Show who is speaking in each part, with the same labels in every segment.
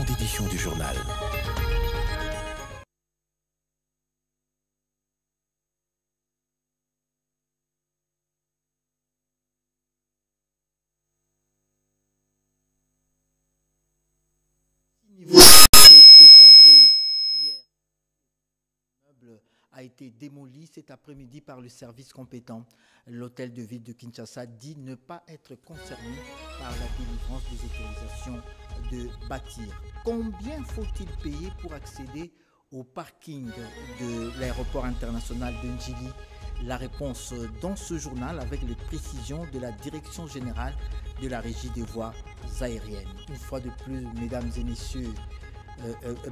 Speaker 1: grande édition du journal.
Speaker 2: A été démoli cet après-midi par le service compétent. L'hôtel de ville de Kinshasa dit ne pas être concerné par la délivrance des autorisations de bâtir. Combien faut-il payer pour accéder au parking de l'aéroport international de Njili? La réponse dans ce journal avec les précisions de la Direction générale de la Régie des voies aériennes. Une fois de plus, mesdames et messieurs,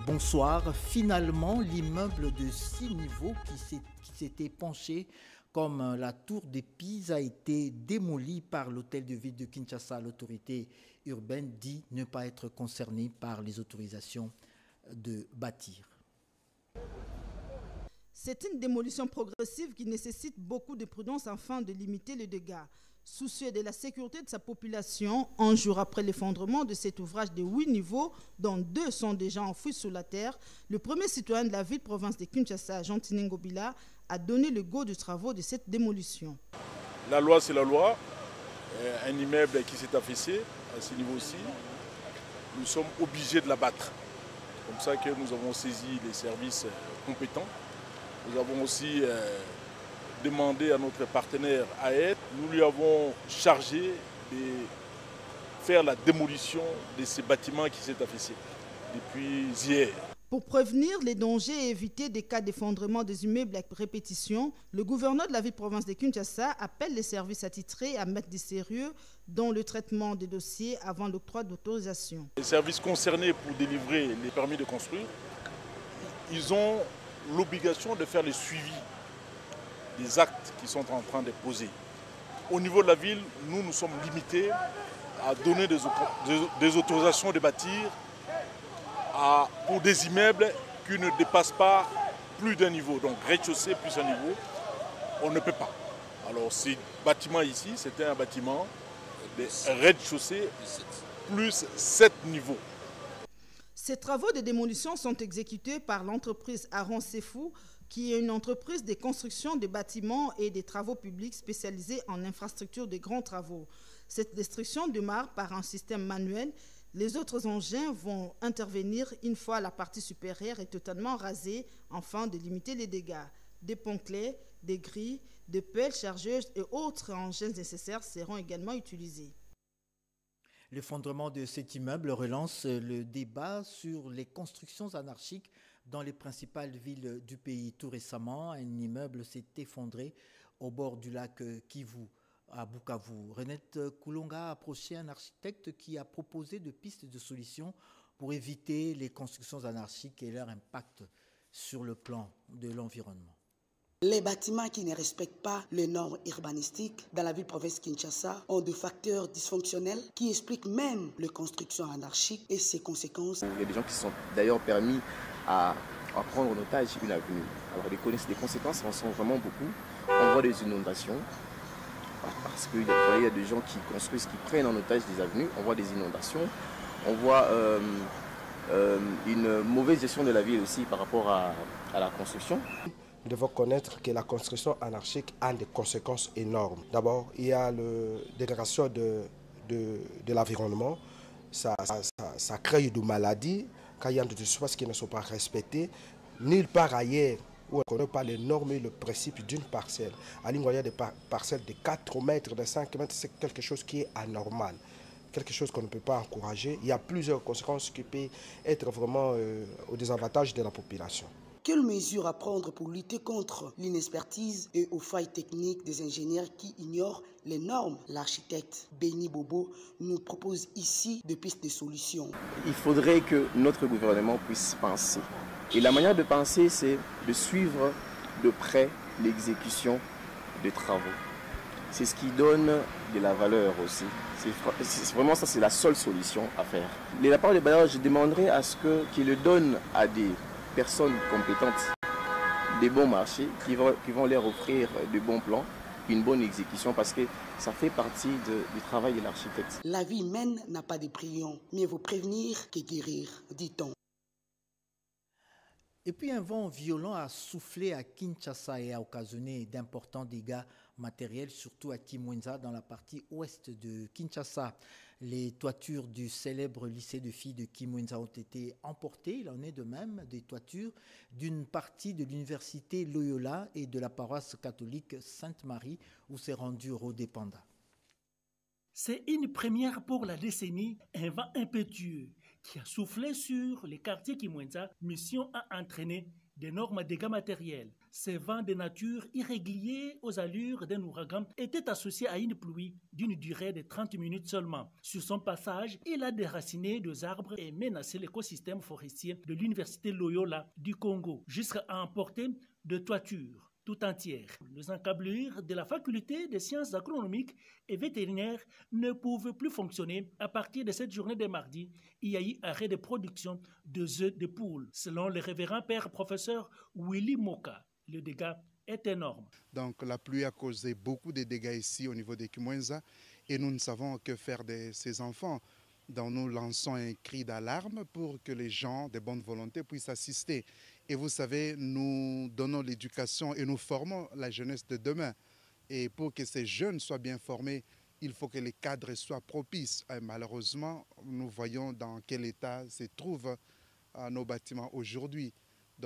Speaker 2: bonsoir. Finalement, l'immeuble de 6 niveaux qui s'était penché comme la tour de Pise a été démoli par l'hôtel de ville de Kinshasa. L'autorité urbaine dit ne pas être concernée par les autorisations de bâtir.
Speaker 3: C'est une démolition progressive qui nécessite beaucoup de prudence afin de limiter les dégâts. Soucieux de la sécurité de sa population, un jour après l'effondrement de cet ouvrage de 8 niveaux, dont 2 sont déjà enfouis sous la terre, le premier citoyen de la ville-province de Kinshasa, Jean Tiningobila, a donné le go de travaux de cette démolition.
Speaker 4: La loi, c'est la loi. Un immeuble qui s'est affaissé à ce niveau-ci, nous sommes obligés de l'abattre. C'est comme ça que nous avons saisi les services compétents. Nous avons aussi demandé à notre partenaire AED, nous lui avons chargé de faire la démolition de ces bâtiments qui s'est affaissé depuis hier.
Speaker 3: Pour prévenir les dangers et éviter des cas d'effondrement des immeubles à répétition, le gouverneur de la ville-province de Kinshasa appelle les services attitrés à mettre du sérieux dans le traitement des dossiers avant l'octroi d'autorisation.
Speaker 4: Les services concernés pour délivrer les permis de construire, ils ont l'obligation de faire le suivi des actes qui sont en train de poser. Au niveau de la ville, nous sommes limités à donner des autorisations de bâtir pour des immeubles qui ne dépassent pas plus d'un niveau. Donc rez-de-chaussée plus un niveau, on ne peut pas. Alors ce bâtiment ici, c'était un bâtiment de rez-de-chaussée plus 7 niveaux.
Speaker 3: Ces travaux de démolition sont exécutés par l'entreprise Aron Sefou, qui est une entreprise de construction de bâtiments et des travaux publics spécialisée en infrastructures de grands travaux. Cette destruction démarre par un système manuel. Les autres engins vont intervenir une fois la partie supérieure est totalement rasée, afin de limiter les dégâts. Des ponts-clés, des grilles, des pelles chargeuses et autres engins nécessaires seront également utilisés.
Speaker 2: L'effondrement de cet immeuble relance le débat sur les constructions anarchiques dans les principales villes du pays. Tout récemment, un immeuble s'est effondré au bord du lac Kivu à Bukavu. Renette Koulonga a approché un architecte qui a proposé de pistes de solutions pour éviter les constructions anarchiques et leur impact sur le plan de l'environnement.
Speaker 5: Les bâtiments qui ne respectent pas les normes urbanistiques dans la ville-province Kinshasa ont des facteurs dysfonctionnels qui expliquent même les constructions anarchiques et ses conséquences.
Speaker 6: Il y a des gens qui se sont d'ailleurs permis à prendre en otage une avenue. Alors les conséquences en sont vraiment beaucoup. On voit des inondations parce qu'il y a des gens qui construisent, qui prennent en otage des avenues. On voit des inondations. On voit une mauvaise gestion de la ville aussi par rapport à la construction.
Speaker 7: Nous devons connaître que la construction anarchique a des conséquences énormes. D'abord, il y a la dégradation de l'environnement. Ça crée des maladies quand il y a des espaces qui ne sont pas respectés. Nulle part ailleurs où on ne connaît pas les normes et le principe d'une parcelle. À l'intérieur des parcelles de 4 mètres, de 5 mètres, c'est quelque chose qui est anormal. Quelque chose qu'on ne peut pas encourager. Il y a plusieurs conséquences qui peuvent être vraiment au désavantage de la population.
Speaker 5: Quelles mesures à prendre pour lutter contre l'inexpertise et aux failles techniques des ingénieurs qui ignorent les normes? L'architecte Béni Bobo nous propose ici des pistes de solutions.
Speaker 6: Il faudrait que notre gouvernement puisse penser. Et la manière de penser, c'est de suivre de près l'exécution des travaux. C'est ce qui donne de la valeur aussi. C'est vraiment ça, c'est la seule solution à faire. La part des bailleurs, je demanderais à ce qu'ils le donnent à des personnes compétentes, des bons marchés qui vont leur offrir de bons plans, une bonne exécution parce que ça fait partie du travail de l'architecte.
Speaker 5: La vie humaine n'a pas de prions, mieux vaut prévenir que guérir, dit-on.
Speaker 2: Et puis un vent violent a soufflé à Kinshasa et a occasionné d'importants dégâts matériels, surtout à Kimwenza, dans la partie ouest de Kinshasa. Les toitures du célèbre lycée de filles de Kimwenza ont été emportées. Il en est de même des toitures d'une partie de l'université Loyola et de la paroisse catholique Sainte-Marie où s'est rendu Rodé Panda.
Speaker 1: C'est une première pour la décennie, un vent impétueux qui a soufflé sur les quartiers Kimwenza, mission à entraîner d'énormes dégâts matériels. Ces vents de nature irréguliers aux allures d'un ouragan étaient associés à une pluie d'une durée de 30 minutes seulement. Sur son passage, il a déraciné deux arbres et menacé l'écosystème forestier de l'université Loyola du Congo, jusqu'à emporter de toitures tout entière. Les encablures de la faculté des sciences agronomiques et vétérinaires ne pouvaient plus fonctionner. À partir de cette journée de mardi, il y a eu arrêt de production de œufs de poule. Selon le révérend père professeur Willy Moka, le dégât est énorme.
Speaker 8: Donc la pluie a causé beaucoup de dégâts ici au niveau de Kimwenza et nous ne savons que faire de ces enfants. Donc nous lançons un cri d'alarme pour que les gens de bonne volonté puissent assister. Et vous savez, nous donnons l'éducation et nous formons la jeunesse de demain. Et pour que ces jeunes soient bien formés, il faut que les cadres soient propices. Et malheureusement, nous voyons dans quel état se trouvent nos bâtiments aujourd'hui.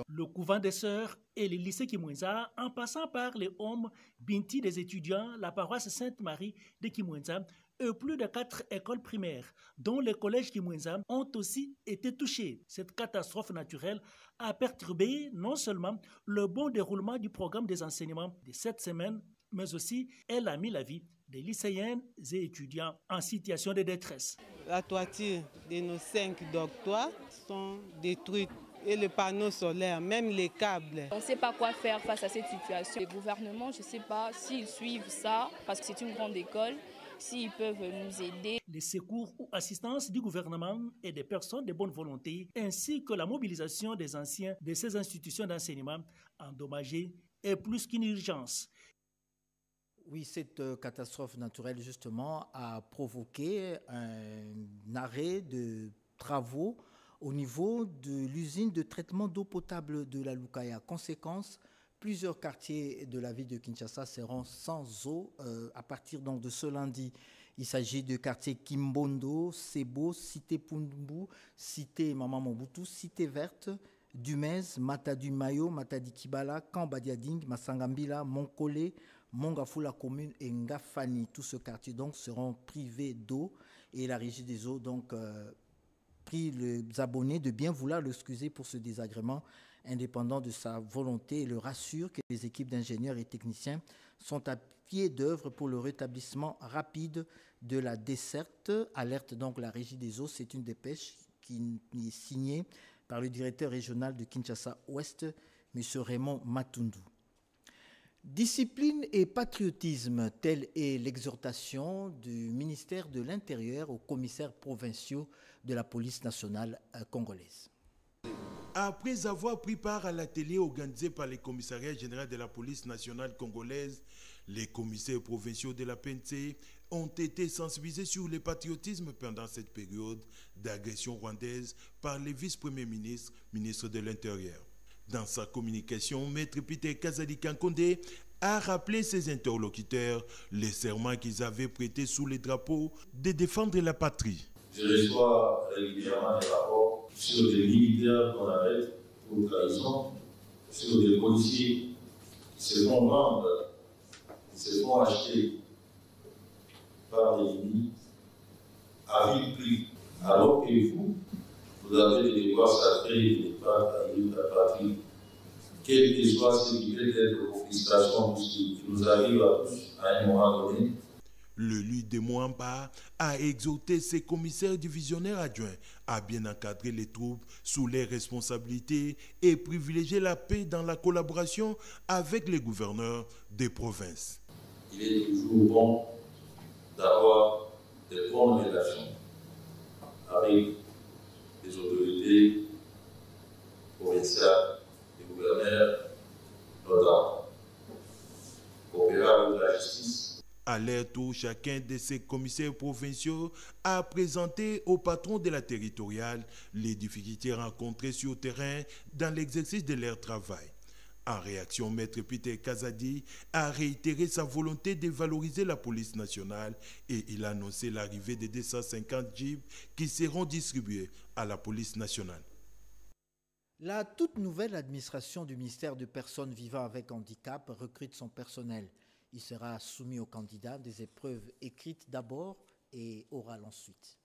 Speaker 1: Le couvent des sœurs et le lycée Kimwenza, en passant par les Homes Binti des étudiants, la paroisse Sainte-Marie de Kimwenza, et plus de 4 écoles primaires, dont les collèges Kimwenza, ont aussi été touchés. Cette catastrophe naturelle a perturbé non seulement le bon déroulement du programme des enseignements de cette semaine, mais aussi elle a mis la vie des lycéennes et étudiants en situation de détresse.
Speaker 9: La toiture de nos 5 dortoirs sont détruites. Et les panneaux solaires, même les câbles.
Speaker 10: On ne sait pas quoi faire face à cette situation. Les gouvernements, je ne sais pas s'ils suivent ça, parce que c'est une grande école, s'ils peuvent nous aider.
Speaker 1: Les secours ou assistances du gouvernement et des personnes de bonne volonté, ainsi que la mobilisation des anciens de ces institutions d'enseignement endommagées est plus qu'une urgence.
Speaker 2: Oui, cette catastrophe naturelle, justement, a provoqué un arrêt de travaux au niveau de l'usine de traitement d'eau potable de la Lukaya. Conséquence, plusieurs quartiers de la ville de Kinshasa seront sans eau à partir donc de ce lundi. Il s'agit de quartiers Kimbondo, Sebo, Cité Pumbu, Cité Mama Mobutu, Cité Verte, Dumez, Matadi Mayo, Matadi Kibala, Kambadiading, Masangambila, Monkole, Mongafula commune et Ngafani. Tous ces quartiers donc seront privés d'eau et la régie des eaux donc prie les abonnés de bien vouloir l'excuser pour ce désagrément indépendant de sa volonté et le rassure que les équipes d'ingénieurs et techniciens sont à pied d'œuvre pour le rétablissement rapide de la desserte. Alerte donc la régie des eaux, c'est une dépêche qui est signée par le directeur régional de Kinshasa Ouest, M. Raymond Matundu. Discipline et patriotisme, telle est l'exhortation du ministère de l'Intérieur aux commissaires provinciaux de la police nationale congolaise.
Speaker 11: Après avoir pris part à l'atelier organisé par les commissariats généraux de la police nationale congolaise, les commissaires provinciaux de la PNC ont été sensibilisés sur le patriotisme pendant cette période d'agression rwandaise par le vice-premier ministre, ministre de l'Intérieur. Dans sa communication, Maître Peter Kazadi Kankonde a rappelé ses interlocuteurs les serments qu'ils avaient prêtés sous les drapeaux de défendre la patrie.
Speaker 12: Je reçois régulièrement des rapports sur des militaires qu'on arrête pour trahison, sur des policiers qui se font vendre, qui se font acheter par l'ennemi à vil prix. Alors que vous avez des devoirs sacrés de ne pas trahir la patrie, quel que soit ce qui peut être vos frustrations qui nous arrivent à tous à un moment donné.
Speaker 11: Le LUD de Mwamba a exhorté ses commissaires divisionnaires adjoints à bien encadrer les troupes sous les responsabilités et privilégier la paix dans la collaboration avec les gouverneurs des provinces.
Speaker 12: Il est toujours bon d'avoir de bonnes relations avec les autorités provinciales, les gouverneurs, notamment coopérer avec la justice
Speaker 11: À leur tour, chacun de ces commissaires provinciaux a présenté au patron de la territoriale les difficultés rencontrées sur le terrain dans l'exercice de leur travail. En réaction, Maître Peter Kazadi a réitéré sa volonté de valoriser la police nationale et il a annoncé l'arrivée de 250 jeeps qui seront distribués à la police nationale.
Speaker 2: La toute nouvelle administration du ministère de Personnes vivant avec handicap recrute son personnel. Il sera soumis aux candidats des épreuves écrites d'abord et orales ensuite.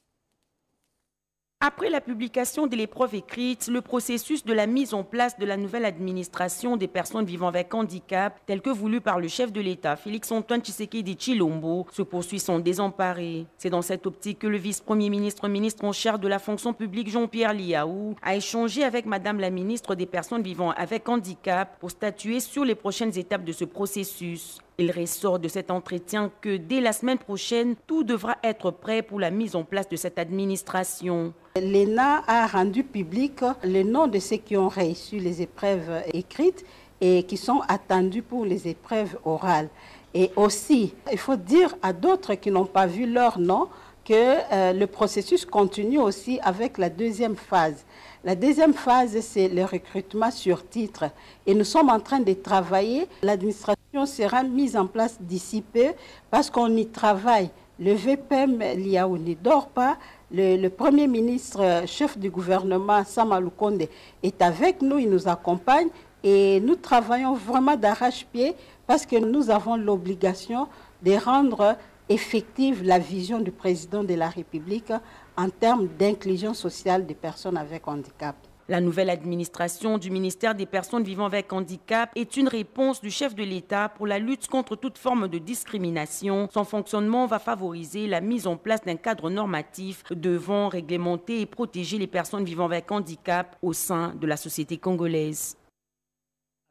Speaker 13: Après la publication de l'épreuve écrite, le processus de la mise en place de la nouvelle administration des personnes vivant avec handicap, tel que voulu par le chef de l'État, Félix-Antoine Tshisekedi Tshilombo, se poursuit sans désemparé. C'est dans cette optique que le vice-premier ministre en charge de la fonction publique, Jean-Pierre Liaou, a échangé avec Madame la ministre des Personnes vivant avec handicap pour statuer sur les prochaines étapes de ce processus. Il ressort de cet entretien que dès la semaine prochaine, tout devra être prêt pour la mise en place de cette administration.
Speaker 14: L'ENA a rendu public le nom de ceux qui ont réussi les épreuves écrites et qui sont attendus pour les épreuves orales. Et aussi, il faut dire à d'autres qui n'ont pas vu leur nom que le processus continue aussi avec la deuxième phase. La deuxième phase, c'est le recrutement sur titre. Et nous sommes en train de travailler. L'administration sera mise en place d'ici peu parce qu'on y travaille. Le VPM Liaou ne dort pas. Le Premier ministre, chef du gouvernement, Sama Lukonde, est avec nous, il nous accompagne. Et nous travaillons vraiment d'arrache-pied parce que nous avons l'obligation de rendre effective la vision du président de la République en termes d'inclusion sociale des personnes avec handicap.
Speaker 13: La nouvelle administration du ministère des Personnes vivant avec handicap est une réponse du chef de l'État pour la lutte contre toute forme de discrimination. Son fonctionnement va favoriser la mise en place d'un cadre normatif devant réglementer et protéger les personnes vivant avec handicap au sein de la société congolaise.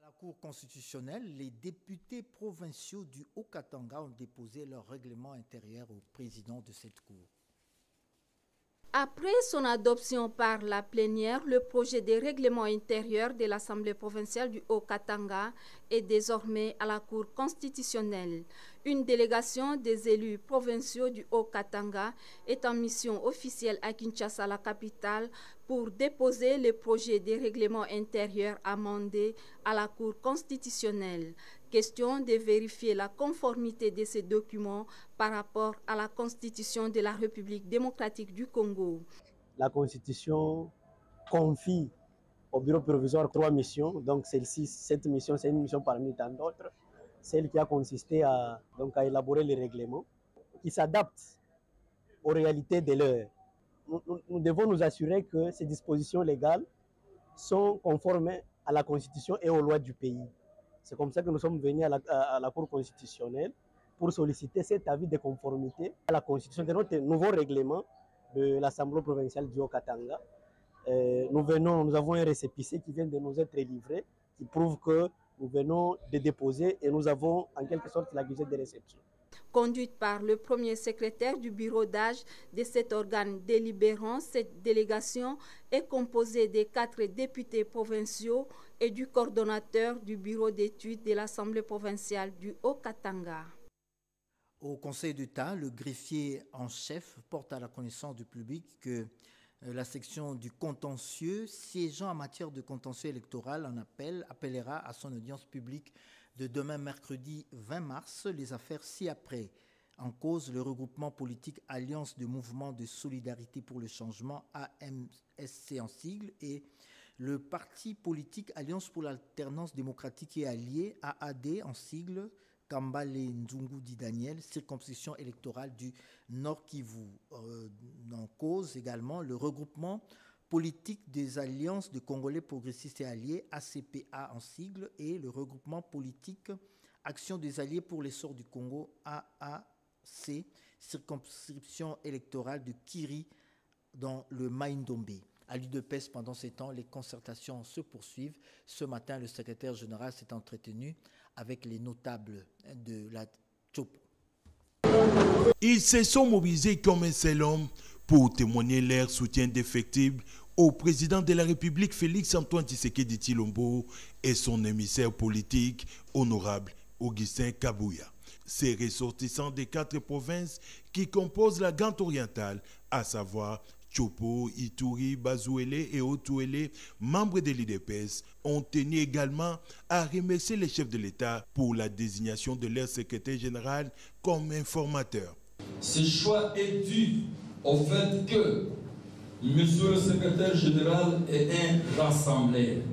Speaker 2: À la Cour constitutionnelle, les députés provinciaux du Haut-Katanga ont déposé leur règlement intérieur au président de cette Cour.
Speaker 15: Après son adoption par la plénière, le projet de règlement intérieur de l'Assemblée provinciale du Haut-Katanga est désormais à la Cour constitutionnelle. Une délégation des élus provinciaux du Haut-Katanga est en mission officielle à Kinshasa, la capitale, pour déposer le projet de règlement intérieur amendé à la Cour constitutionnelle. Question de vérifier la conformité de ces documents par rapport à la Constitution de la République démocratique du Congo.
Speaker 16: La Constitution confie au bureau provisoire 3 missions. Donc cette mission, c'est une mission parmi tant d'autres. Celle qui a consisté à élaborer les règlements qui s'adaptent aux réalités de l'heure. Nous devons nous assurer que ces dispositions légales sont conformes à la Constitution et aux lois du pays. C'est comme ça que nous sommes venus à la Cour constitutionnelle pour solliciter cet avis de conformité à la Constitution de notre nouveau règlement de l'Assemblée provinciale du Haut-Katanga. Nous avons un récépissé qui vient de nous être livré, qui prouve que nous venons de déposer et nous avons en quelque sorte la gazette de réception.
Speaker 15: Conduite par le premier secrétaire du bureau d'âge de cet organe délibérant, cette délégation est composée des 4 députés provinciaux et du coordonnateur du bureau d'études de l'Assemblée provinciale du Haut-Katanga.
Speaker 2: Au Conseil d'État, le greffier en chef porte à la connaissance du public que la section du contentieux siégeant en matière de contentieux électoral en appellera à son audience publique de demain mercredi 20 mars les affaires ci-après. En cause, le regroupement politique Alliance de mouvements de solidarité pour le changement, AMSC en sigle, et le parti politique Alliance pour l'alternance démocratique et alliée, AAD en sigle, Kambale Nzungu Daniel, circonscription électorale du Nord Kivu. En cause également le regroupement politique des alliances de Congolais progressistes et alliés, ACPA en sigle, et le regroupement politique Action des alliés pour l'essor du Congo, AAC, circonscription électorale de Kiri dans le Maïndombe. À l'UDPS, pendant ces temps, les concertations se poursuivent. Ce matin, le secrétaire général s'est entretenu avec les notables de la Tchopo.
Speaker 11: Ils se sont mobilisés comme un seul homme pour témoigner leur soutien défectible au président de la République Félix-Antoine Tshisekedi Tshilombo et son émissaire politique, honorable Augustin Kabouya. Ces ressortissants des 4 provinces qui composent la Grande Orientale, à savoir Chopo, Ituri, Bazouélé et Otouélé, membres de l'IDPS, ont tenu également à remercier les chefs de l'État pour la désignation de leur secrétaire général comme informateur.
Speaker 17: Ce choix est dû au fait que Monsieur le secrétaire général est un rassembleur,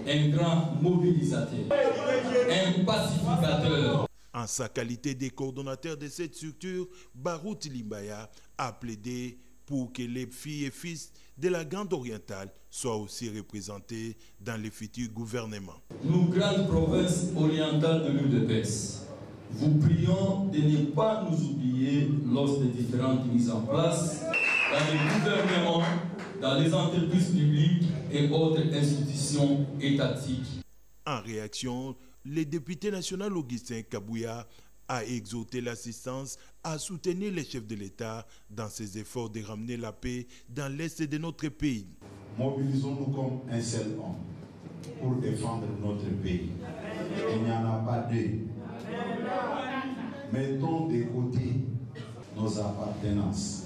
Speaker 17: un grand mobilisateur, un pacificateur.
Speaker 11: En sa qualité de coordonnateur de cette structure, Barou Limbaya a plaidé pour que les filles et fils de la Grande Orientale soient aussi représentés dans le futur gouvernement.
Speaker 17: Nous, grandes provinces orientales de l'UDPS, vous prions de ne pas nous oublier lors des différentes mises en place dans les gouvernements, dans les entreprises publiques et autres institutions étatiques.
Speaker 11: En réaction, le député national Augustin Kabouya a exhorté l'assistance à soutenir les chefs de l'État dans ses efforts de ramener la paix dans l'Est de notre pays.
Speaker 18: Mobilisons-nous comme un seul homme pour défendre notre pays. Il n'y en a pas deux. Mettons de côté nos appartenances.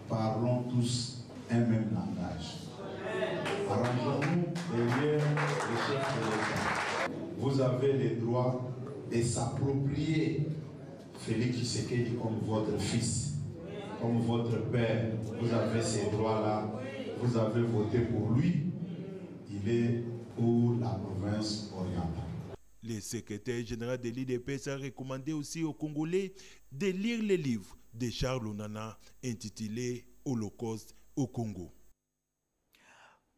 Speaker 18: Parlons tous un même langage. Arrangeons-nous derrière les chefs de l'État. Vous avez le droit de s'approprier Félix Tshisekedi comme votre fils, comme votre père. Vous avez ces droits-là. Vous avez voté pour lui. Il est pour la province orientale.
Speaker 11: Le secrétaire général de l'IDPS a recommandé aussi aux Congolais de lire le livre de Charles Onana intitulé Holocauste au Congo.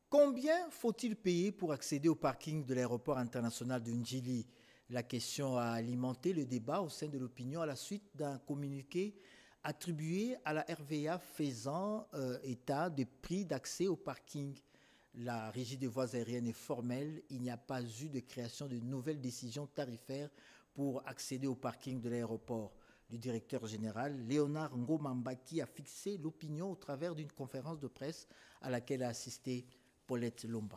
Speaker 2: Combien faut-il payer pour accéder au parking de l'aéroport international de Ndjili? La question a alimenté le débat au sein de l'opinion à la suite d'un communiqué attribué à la RVA faisant état des prix d'accès au parking. La régie des voies aériennes est formelle. Il n'y a pas eu de création de nouvelles décisions tarifaires pour accéder au parking de l'aéroport. Le directeur général, Léonard Ngomambaki, a fixé l'opinion au travers d'une conférence de presse à laquelle a assisté Paulette Lomba.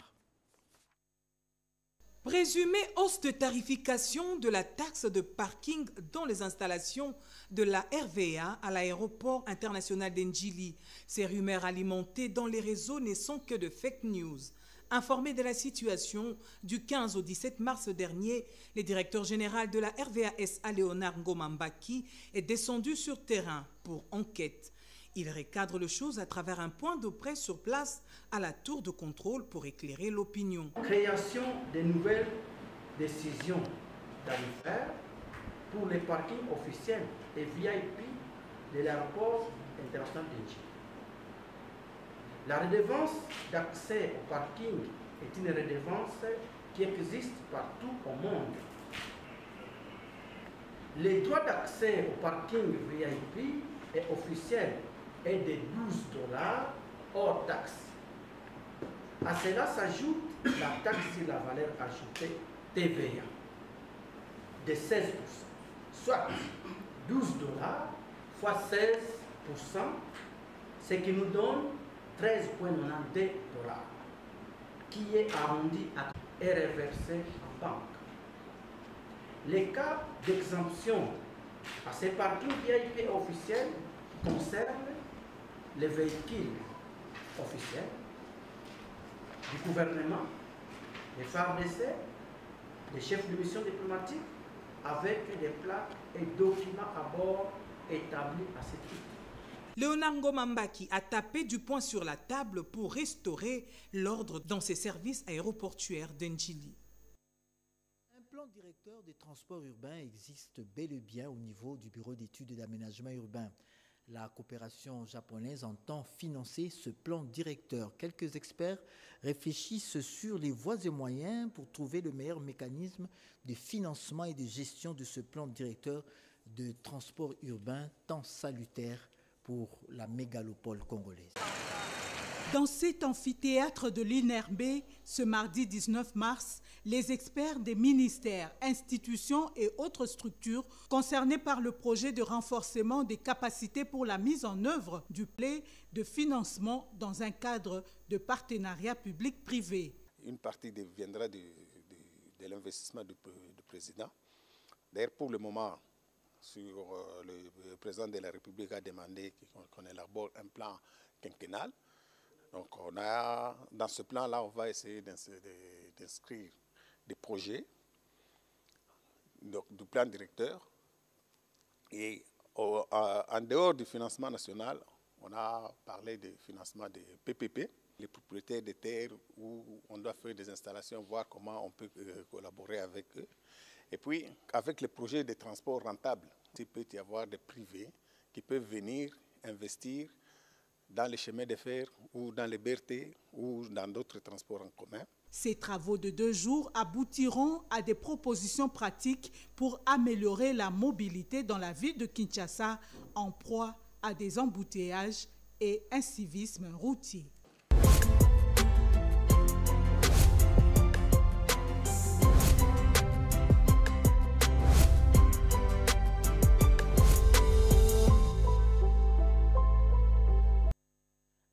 Speaker 19: Présumée hausse de tarification de la taxe de parking dans les installations de la RVA à l'aéroport international d'Ndjili. Ces rumeurs alimentées dans les réseaux ne sont que de fake news. Informé de la situation du 15 au 17 mars dernier, le directeur général de la RVA-SA, Léonard Ngomambaki, est descendu sur terrain pour enquête. Il recadre les choses à travers un point de presse sur place à la tour de contrôle pour éclairer l'opinion.
Speaker 20: Création de nouvelles décisions tarifaires pour les parkings officiels et VIP de l'aéroport international d'Ndjili. La redevance d'accès au parking est une redevance qui existe partout au monde. Le droit d'accès au parking VIP et officiel est de $12 hors taxe. À cela s'ajoute la taxe sur la valeur ajoutée TVA de 16%, soit $12 fois 16%, ce qui nous donne $13,92 qui est arrondi et reversé en banque. Les cas d'exemption à ces parkings VIP officiels concernent les véhicules officiels du gouvernement, les phares d'essai, les chefs de mission diplomatique avec des plaques et documents à bord établis à ce titre.
Speaker 19: Léonard Ngomambaki a tapé du poing sur la table pour restaurer l'ordre dans ses services aéroportuaires d'Ndjili.
Speaker 2: Un plan directeur des transports urbains existe bel et bien au niveau du Bureau d'études et d'aménagement urbain. La coopération japonaise entend financer ce plan directeur. Quelques experts réfléchissent sur les voies et moyens pour trouver le meilleur mécanisme de financement et de gestion de ce plan directeur de transport urbain tant salutaire pour la mégalopole congolaise.
Speaker 19: Dans cet amphithéâtre de l'INRB, ce mardi 19 mars, les experts des ministères, institutions et autres structures concernées par le projet de renforcement des capacités pour la mise en œuvre du plan de financement dans un cadre de partenariat public-privé.
Speaker 21: Une partie viendra de l'investissement du président. D'ailleurs, pour le moment, le président de la République a demandé qu'on élabore un plan quinquennal. Donc, dans ce plan-là, on va essayer d'inscrire des projets du plan directeur. Et en dehors du financement national, on a parlé du financement des PPP, les propriétaires de terres où on doit faire des installations, voir comment on peut collaborer avec eux. Et puis, avec les projets de transport rentables, il peut y avoir des privés qui peuvent venir investir dans les chemins de fer ou dans les BRT ou dans d'autres transports en commun.
Speaker 19: Ces travaux de 2 jours aboutiront à des propositions pratiques pour améliorer la mobilité dans la ville de Kinshasa en proie à des embouteillages et un civisme routier.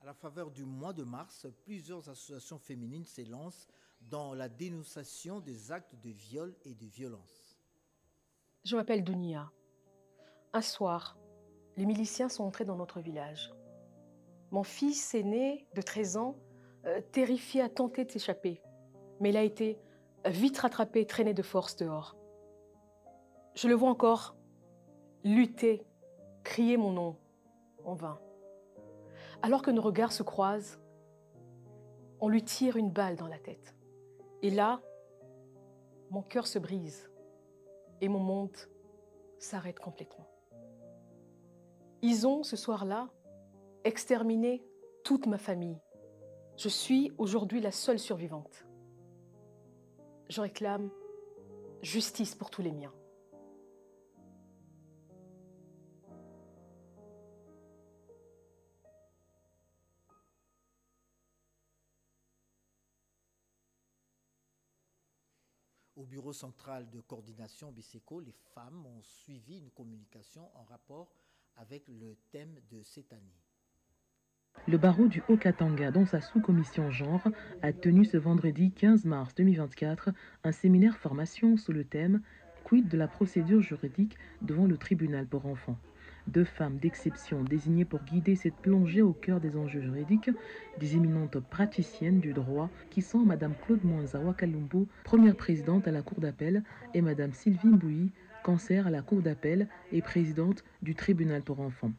Speaker 2: À la faveur du mois de mars, plusieurs associations féminines s'élancent dans la dénonciation des actes de viol et de violence.
Speaker 22: Je m'appelle Dounia. Un soir, les miliciens sont entrés dans notre village. Mon fils aîné de 13 ans, terrifié, a tenté de s'échapper, mais il a été vite rattrapé et traîné de force dehors. Je le vois encore lutter, crier mon nom, en vain. Alors que nos regards se croisent, on lui tire une balle dans la tête. Et là, mon cœur se brise et mon monde s'arrête complètement. Ils ont, ce soir-là, exterminé toute ma famille. Je suis aujourd'hui la seule survivante. Je réclame justice pour tous les miens.
Speaker 2: Au bureau central de coordination BISECO, les femmes ont suivi une communication en rapport avec le thème de cette année.
Speaker 23: Le barreau du Haut-Katanga, dans sa sous-commission genre, a tenu ce vendredi 15 mars 2024 un séminaire formation sous le thème « Quid de la procédure juridique devant le tribunal pour enfants ». 2 femmes d'exception désignées pour guider cette plongée au cœur des enjeux juridiques, des éminentes praticiennes du droit qui sont Mme Claude Mwanza Wakalumbu, première présidente à la Cour d'appel, et Mme Sylvie Mbouyi, cancer à la Cour d'appel et présidente du tribunal pour enfants.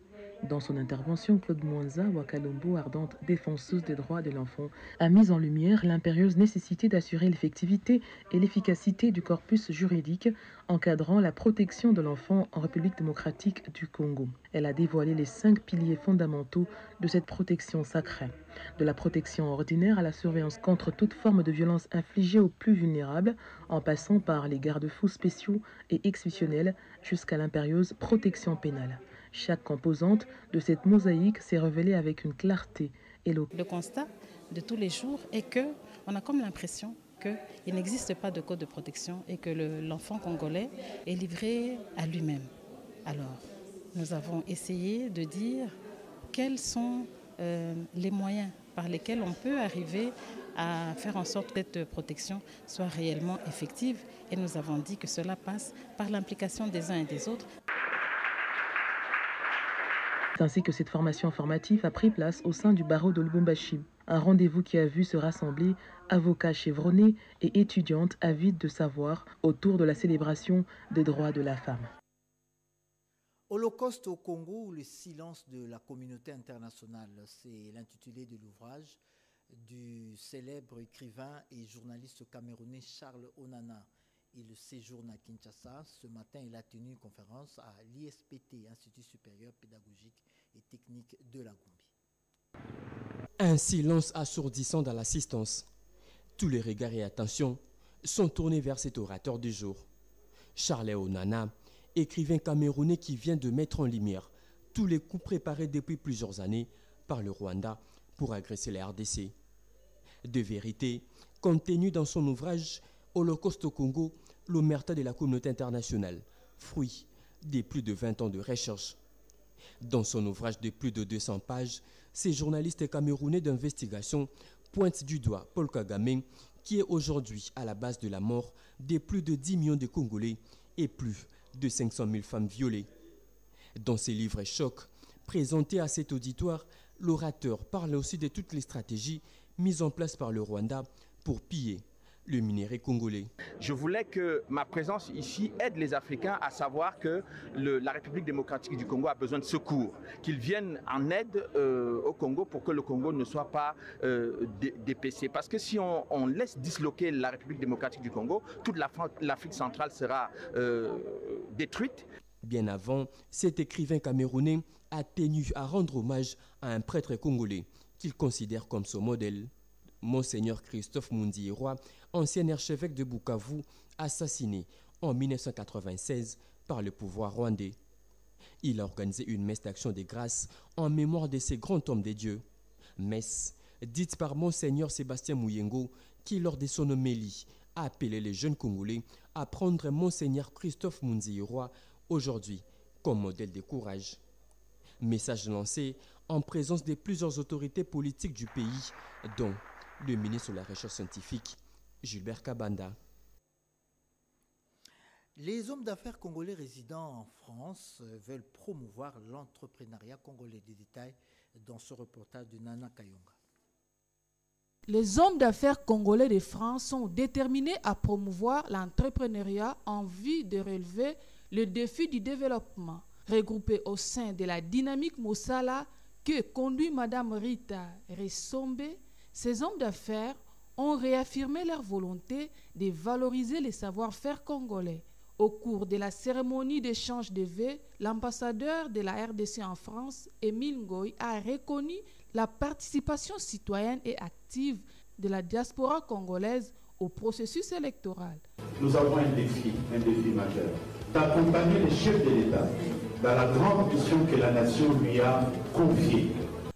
Speaker 23: Dans son intervention, Claude Mwanza Wakalumbu, ardente défenseuse des droits de l'enfant, a mis en lumière l'impérieuse nécessité d'assurer l'effectivité et l'efficacité du corpus juridique encadrant la protection de l'enfant en République démocratique du Congo. Elle a dévoilé les 5 piliers fondamentaux de cette protection sacrée, de la protection ordinaire à la surveillance contre toute forme de violence infligée aux plus vulnérables, en passant par les garde-fous spéciaux et exceptionnels jusqu'à l'impérieuse protection pénale. Chaque composante de cette mosaïque s'est révélée avec une clarté éloquente.
Speaker 24: Le constat de tous les jours est qu'on a comme l'impression qu'il n'existe pas de code de protection et que l'enfant congolais est livré à lui-même. Alors, nous avons essayé de dire quels sont les moyens par lesquels on peut arriver à faire en sorte que cette protection soit réellement effective. Et nous avons dit que cela passe par l'implication des uns et des autres.
Speaker 23: Ainsi que cette formation formative a pris place au sein du barreau de Lubumbashi. Un rendez-vous qui a vu se rassembler avocats chevronnés et étudiantes avides de savoir autour de la célébration des droits de la femme.
Speaker 2: Holocauste au Congo ou le silence de la communauté internationale, c'est l'intitulé de l'ouvrage du célèbre écrivain et journaliste camerounais Charles Onana. Il séjourne à Kinshasa. Ce matin, il a tenu une conférence à l'ISPT, Institut supérieur pédagogique et technique de la Goumbie.
Speaker 25: Un silence assourdissant dans l'assistance. Tous les regards et attentions sont tournés vers cet orateur du jour. Charles Onana, écrivain camerounais qui vient de mettre en lumière tous les coups préparés depuis plusieurs années par le Rwanda pour agresser la RDC. De vérité, contenues dans son ouvrage Holocauste au Congo, l'omerta de la communauté internationale, fruit de plus de 20 ans de recherche. Dans son ouvrage de plus de 200 pages, ces journalistes camerounais d'investigation pointent du doigt Paul Kagame, qui est aujourd'hui à la base de la mort de plus de 10 millions de Congolais et plus de 500 000 femmes violées. Dans ses livres chocs présentés à cet auditoire, l'orateur parle aussi de toutes les stratégies mises en place par le Rwanda pour piller le minerai congolais.
Speaker 3: Je voulais que ma présence ici aide les Africains à savoir que la République démocratique du Congo a besoin de secours, qu'ils viennent en aide au Congo pour que le Congo ne soit pas dépecé. Parce que si on laisse disloquer la République démocratique du Congo, toute l'Afrique centrale sera détruite.
Speaker 25: Bien avant, cet écrivain camerounais a tenu à rendre hommage à un prêtre congolais qu'il considère comme son modèle. Monseigneur Christophe Mundiirwa, ancien archevêque de Bukavu, assassiné en 1996 par le pouvoir rwandais. Il a organisé une messe d'action de grâce en mémoire de ces grands hommes de Dieu. Messe dite par Monseigneur Sébastien Mouyengo, qui lors de son homélie a appelé les jeunes Congolais à prendre Monseigneur Christophe Mundiirwa aujourd'hui comme modèle de courage. Message lancé en présence de plusieurs autorités politiques du pays, dont le ministre de la Recherche scientifique, Gilbert Kabanda.
Speaker 2: Les hommes d'affaires congolais résidant en France veulent promouvoir l'entrepreneuriat congolais. Des détails dans ce reportage de Nana Kayonga.
Speaker 4: Les hommes d'affaires congolais de France sont déterminés à promouvoir l'entrepreneuriat en vue de relever le défi du développement. Regroupés au sein de la dynamique Mosala que conduit Mme Rita Ressombe, ces hommes d'affaires ont réaffirmé leur volonté de valoriser les savoir-faire congolais. Au cours de la cérémonie d'échange de vœux, l'ambassadeur de la RDC en France, Émile Ngoy, a reconnu la participation citoyenne et active de la diaspora congolaise au processus électoral.
Speaker 18: Nous avons un défi majeur, d'accompagner les chefs de l'État dans la grande mission que la nation lui a confiée.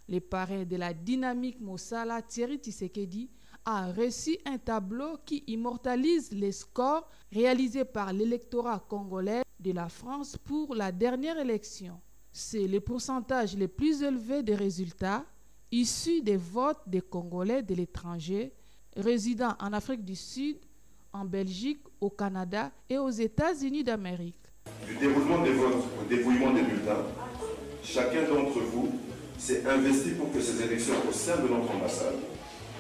Speaker 4: Le parrain de la dynamique Mosala, Thierry Tshisekedi, a reçu un tableau qui immortalise les scores réalisés par l'électorat congolais de la France pour la dernière élection. C'est le pourcentage le plus élevé des résultats issus des votes des Congolais de l'étranger, résidant en Afrique du Sud, en Belgique, au Canada et aux États-Unis d'Amérique.
Speaker 5: Du déroulement des votes au dépouillement des bulletins, chacun d'entre vous s'est investi pour que ces élections au sein de notre ambassade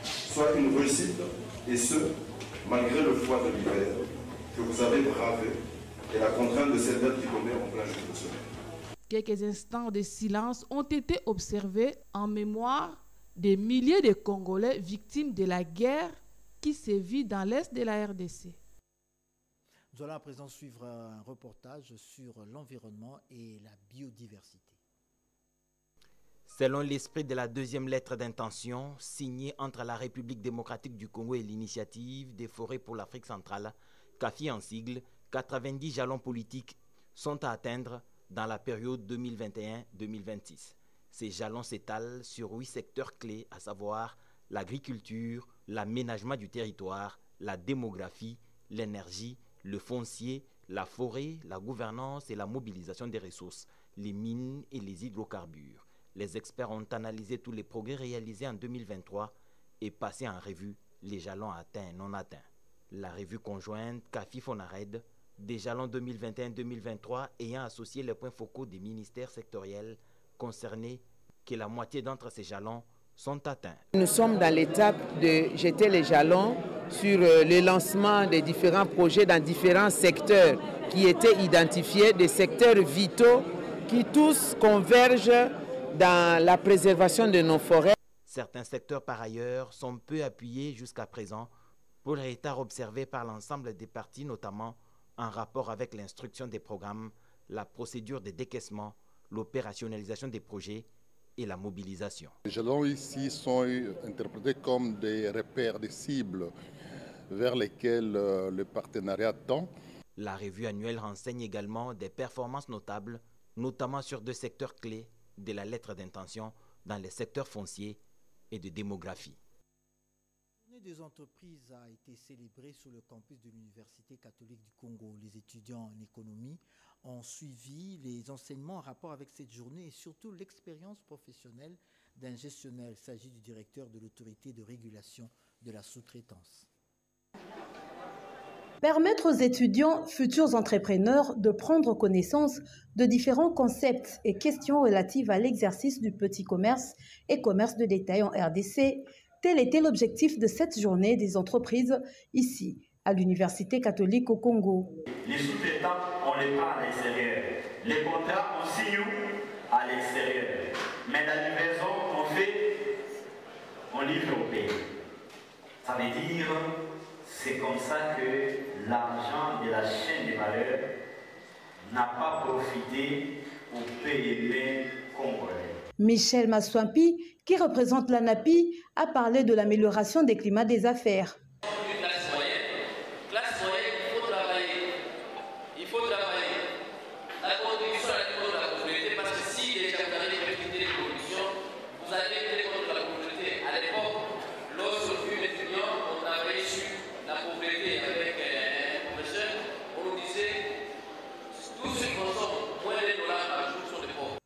Speaker 5: soient une réussite, et ce, malgré le froid de l'hiver que vous avez bravé et la contrainte de cette date qui tombait en plein jour de soleil.
Speaker 4: Quelques instants de silence ont été observés en mémoire des milliers de Congolais victimes de la guerre qui sévit dans l'est de la RDC.
Speaker 2: Nous allons à présent suivre un reportage sur l'environnement et la biodiversité.
Speaker 6: Selon l'esprit de la deuxième lettre d'intention signée entre la République démocratique du Congo et l'Initiative des forêts pour l'Afrique centrale, CAFI en sigle, 90 jalons politiques sont à atteindre dans la période 2021-2026. Ces jalons s'étalent sur 8 secteurs clés, à savoir l'agriculture, l'aménagement du territoire, la démographie, l'énergie, le foncier, la forêt, la gouvernance et la mobilisation des ressources, les mines et les hydrocarbures. Les experts ont analysé tous les progrès réalisés en 2023 et passé en revue les jalons atteints et non atteints. La revue conjointe CAFI-FONARED des jalons 2021-2023 ayant associé les points focaux des ministères sectoriels concernés, que la moitié d'entre ces jalons sont atteints.
Speaker 7: Nous sommes dans l'étape de jeter les jalons sur le lancement des différents projets dans différents secteurs qui étaient identifiés, des secteurs vitaux qui tous convergent dans la préservation de nos forêts.
Speaker 6: Certains secteurs par ailleurs sont peu appuyés jusqu'à présent pour les retards observés par l'ensemble des parties, notamment en rapport avec l'instruction des programmes, la procédure de décaissement, l'opérationnalisation des projets et la mobilisation.
Speaker 26: Les jalons ici sont interprétés comme des repères, des cibles vers lesquelles le partenariat tend.
Speaker 6: La revue annuelle renseigne également des performances notables, notamment sur 2 secteurs clés de la lettre d'intention dans les secteurs fonciers et de démographie.
Speaker 2: La journée des entreprises a été célébrée sur le campus de l'Université catholique du Congo. Les étudiants en économie ont suivi les enseignements en rapport avec cette journée et surtout l'expérience professionnelle d'un gestionnaire. Il s'agit du directeur de l'autorité de régulation de la sous-traitance.
Speaker 1: Permettre aux étudiants, futurs entrepreneurs, de prendre connaissance de différents concepts et questions relatives à l'exercice du petit commerce et commerce de détail en RDC, tel était l'objectif de cette journée des entreprises ici, à l'Université catholique au Congo.
Speaker 8: Les sous-traitants, on les prend à l'extérieur. Les contrats, on signe à l'extérieur. Mais la livraison, on livre au pays. Ça veut dire, c'est comme ça que l'argent de la chaîne de valeur n'a pas profité au PME congolais.
Speaker 1: Michel Maswampi, qui représente l'ANAPI, a parlé de l'amélioration des climats des affaires.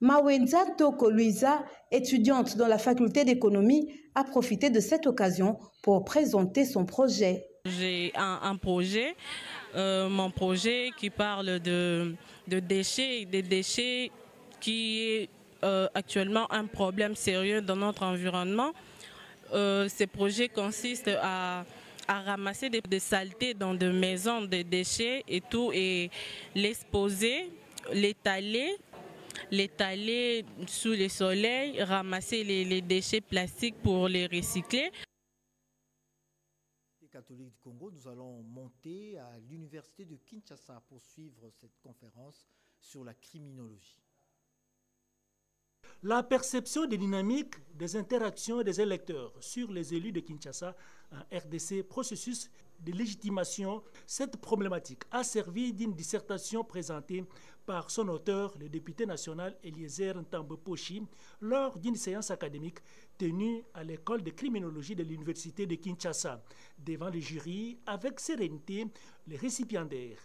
Speaker 1: Mawenza Toko Luisa, étudiante dans la faculté d'économie, a profité de cette occasion pour présenter son projet.
Speaker 9: J'ai un projet, mon projet qui parle de déchets, des déchets qui est actuellement un problème sérieux dans notre environnement. Ce projet consiste à ramasser des saletés dans des maisons, des déchets et tout, et l'exposer, l'étaler sous le soleil, ramasser les déchets plastiques pour les recycler.
Speaker 2: Catholique du Congo, nous allons monter à l'université de Kinshasa pour suivre cette conférence sur la criminologie.
Speaker 10: La perception des dynamiques des interactions des électeurs sur les élus de Kinshasa en RDC, processus de légitimation, cette problématique a servi d'une dissertation présentée par son auteur, le député national Eliezer Ntambo-Poshi, lors d'une séance académique tenue à l'école de criminologie de l'université de Kinshasa. Devant le jury, avec sérénité, le récipiendaire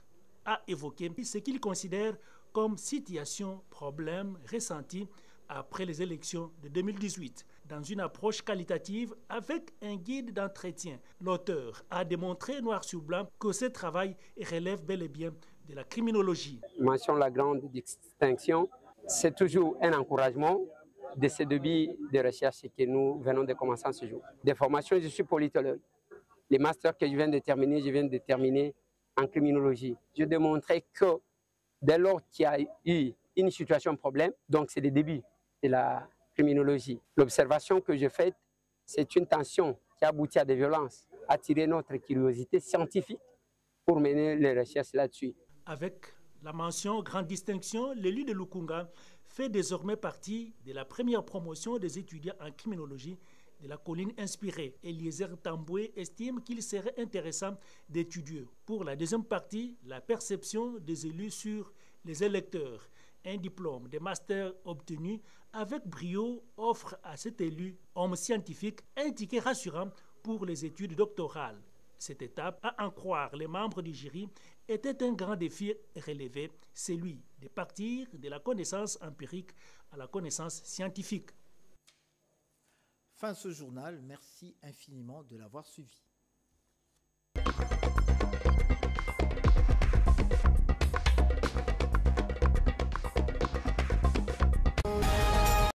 Speaker 10: a évoqué ce qu'il considère comme situation, problème ressenti après les élections de 2018. Dans une approche qualitative avec un guide d'entretien, l'auteur a démontré noir sur blanc que ce travail relève bel et bien de la criminologie.
Speaker 12: Mention la grande distinction, c'est toujours un encouragement de ce début de recherche que nous venons de commencer en ce jour. Des formations, je suis politologue. Les masters que je viens de terminer en criminologie. Je démontrais que dès lors qu'il y a eu une situation problème, donc c'est le début de la criminologie. L'observation que j'ai faite, c'est une tension qui aboutit à des violences, attirer notre curiosité scientifique pour mener les recherches là-dessus.
Speaker 10: Avec la mention grande distinction, l'élu de Lukunga fait désormais partie de la première promotion des étudiants en criminologie de la colline inspirée. Eliezer Tamboué estime qu'il serait intéressant d'étudier pour la deuxième partie la perception des élus sur les électeurs. Un diplôme de master obtenu avec brio offre à cet élu, homme scientifique, un ticket rassurant pour les études doctorales. Cette étape, à en croire les membres du jury, était un grand défi relevé, celui de partir de la connaissance empirique à la connaissance scientifique.
Speaker 2: Fin de ce journal, merci infiniment de l'avoir suivi.